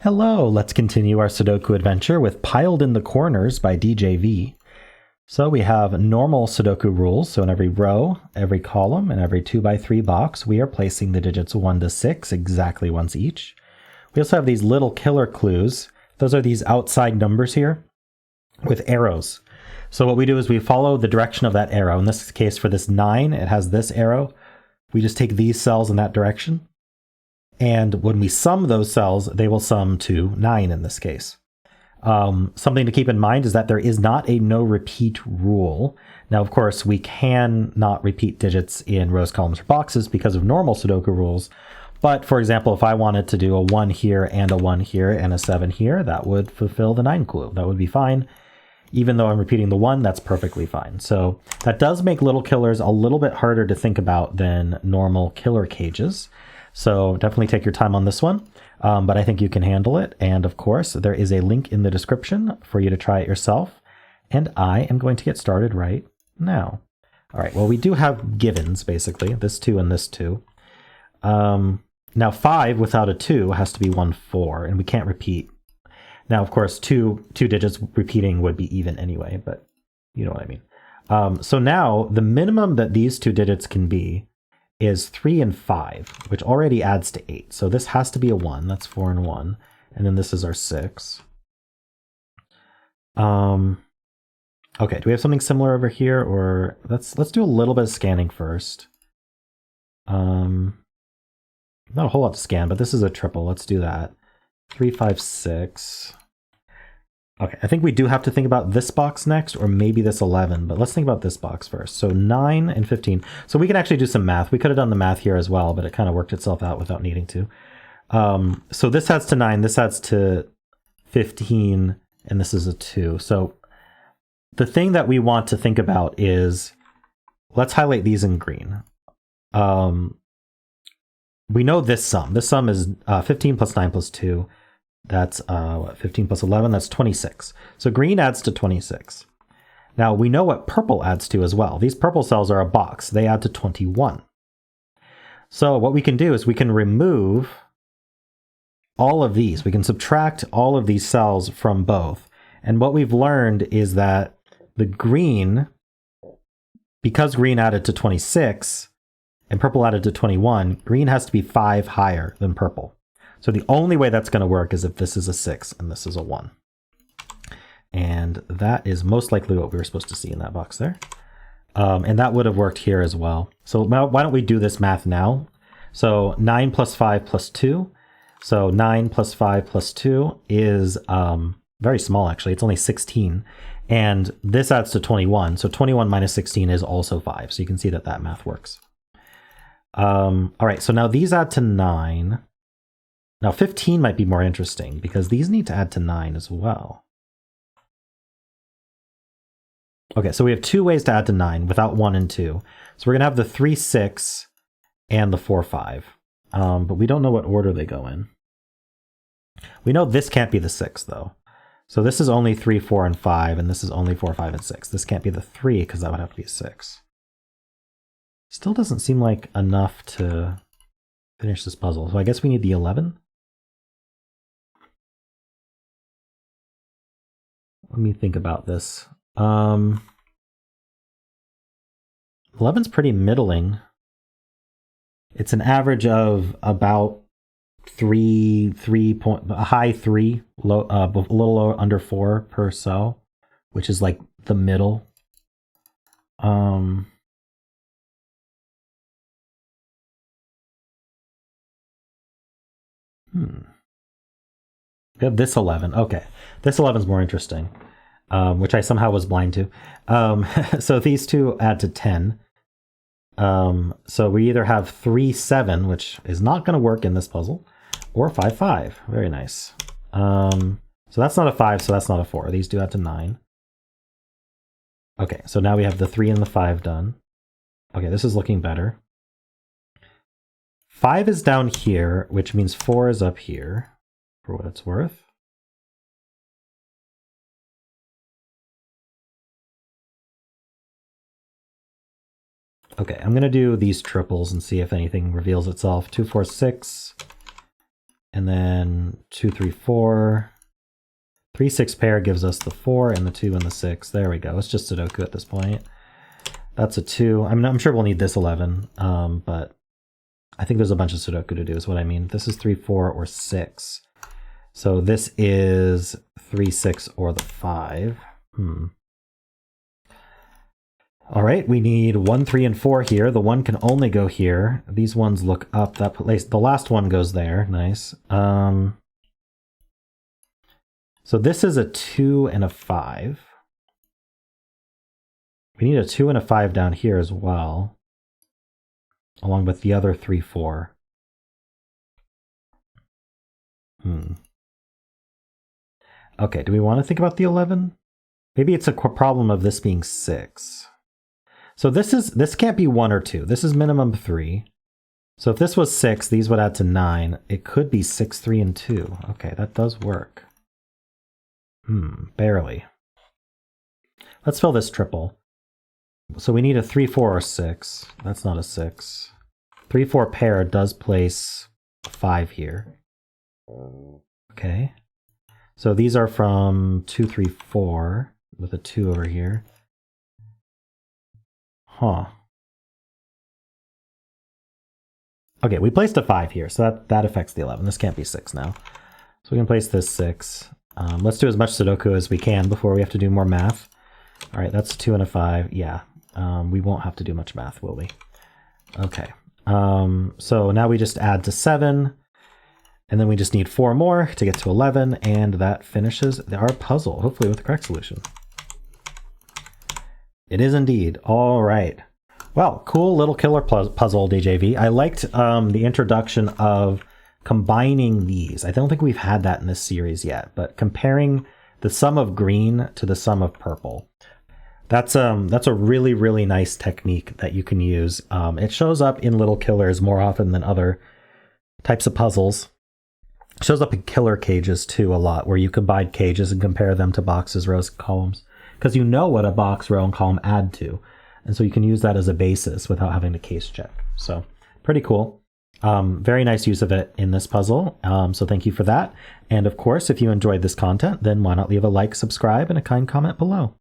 Hello, let's continue our Sudoku adventure with Piled in the Corners by DJV. So we have normal Sudoku rules, so in every row, every column, and every 2x3 box, we are placing the digits 1 to 6 exactly once each. We also have these little killer clues. Those are these outside numbers here with arrows. So what we do is we follow the direction of that arrow. In this case, for this 9, it has this arrow. We just take these cells in that direction. And when we sum those cells, they will sum to 9 in this case. Something to keep in mind is that there is not a no repeat rule. Now, of course, we can not repeat digits in rows, columns, or boxes because of normal Sudoku rules. But for example, if I wanted to do a 1 here and a 1 here and a 7 here, that would fulfill the 9 clue. That would be fine. Even though I'm repeating the 1, that's perfectly fine. So that does make little killers a little bit harder to think about than normal killer cages. So definitely take your time on this one, but I think you can handle it. And of course, there is a link in the description for you to try it yourself. And I am going to get started right now. All right, well, we do have givens, basically, this 2 and this 2. Now 5 without a 2 has to be 1, 4, and we can't repeat. Now, of course, two digits repeating would be even anyway, but you know what I mean. So now the minimum that these 2 digits can be is 3 and 5, which already adds to 8. So this has to be a 1. That's 4 and 1. And then this is our 6. Okay, do we have something similar over here? Or let's do a little bit of scanning first. Not a whole lot to scan, but this is a triple. Let's do that. 3, 5, 6. Okay, I think we do have to think about this box next, or maybe this 11, but let's think about this box first. So 9 and 15. So we can actually do some math. We could have done the math here as well, but it kind of worked itself out without needing to. So this adds to 9, this adds to 15, and this is a 2. So the thing that we want to think about is, let's highlight these in green. We know this sum. This sum is 15 plus 9 plus 2. That's 15 plus 11, that's 26. So green adds to 26. Now we know what purple adds to as well. These purple cells are a box. They add to 21. So what we can do is we can remove all of these. We can subtract all of these cells from both. And what we've learned is that the green, because green added to 26 and purple added to 21, green has to be 5 higher than purple. So the only way that's going to work is if this is a 6 and this is a 1. And that is most likely what we were supposed to see in that box there. And that would have worked here as well. So now, why don't we do this math now? So 9 plus 5 plus 2. So 9 plus 5 plus 2 is very small, actually. It's only 16. And this adds to 21. So 21 minus 16 is also 5. So you can see that that math works. All right, so now these add to 9. Now 15 might be more interesting because these need to add to 9 as well. Okay, so we have 2 ways to add to 9 without 1 and 2. So we're going to have the 3, 6 and the 4, 5. But we don't know what order they go in. We know this can't be the 6 though. So this is only 3, 4, and 5, and this is only 4, 5, and 6. This can't be the 3 because that would have to be a 6. Still doesn't seem like enough to finish this puzzle. So I guess we need the 11. Let me think about this. 11's pretty middling. It's an average of about 3 point, a high 3, low, a little lower, under 4 per cell, which is like the middle. We have this 11. Okay, this 11 is more interesting, which I somehow was blind to. So these 2 add to 10. So we either have 3, 7, which is not going to work in this puzzle, or 5, 5. Very nice. So that's not a 5, so that's not a 4. These do add to 9. Okay, so now we have the 3 and the 5 done. Okay, this is looking better. 5 is down here, which means 4 is up here, for what it's worth. Okay, I'm going to do these triples and see if anything reveals itself. 2, 4, 6. and then 2, 3, 4. 3, 6 pair gives us the 4 and the 2 and the 6. There we go. It's just Sudoku at this point. That's a 2. I'm sure we'll need this 11, but I think there's a bunch of Sudoku to do is what I mean. This is 3, 4, or 6. So this is 3, 6, or the 5. All right, we need 1, 3, and 4 here. The 1 can only go here. These ones look up. That place. The last one goes there. Nice. So this is a 2 and a 5. We need a 2 and a 5 down here as well, along with the other 3, 4. Okay, do we want to think about the 11? Maybe it's a problem of this being 6. So this can't be 1 or 2. This is minimum 3. So if this was 6, these would add to 9. It could be 6, 3, and 2. Okay, that does work. Barely. Let's fill this triple. So we need a 3, 4, or 6. That's not a 6. 3, 4 pair does place a 5 here. Okay. So these are from 2, 3, 4 with a 2 over here. Huh. Okay, we placed a 5 here, so that affects the 11. This can't be 6 now. So we can place this 6. Let's do as much Sudoku as we can before we have to do more math. All right, that's a 2 and a 5. Yeah, we won't have to do much math, will we? Okay. So now we just add to 7, and then we just need 4 more to get to 11, and that finishes our puzzle, hopefully with the correct solution. It is indeed. All right. Well, cool little killer puzzle, DJV. I liked the introduction of combining these. I don't think we've had that in this series yet, but comparing the sum of green to the sum of purple. That's a really, really nice technique that you can use. It shows up in Little Killers more often than other types of puzzles. It shows up in killer cages too a lot, where you combine cages and compare them to boxes, rows, columns, because you know what a box, row, and column add to. And so you can use that as a basis without having to case check. So pretty cool. Very nice use of it in this puzzle. So thank you for that. And of course, if you enjoyed this content, then why not leave a like, subscribe, and a kind comment below.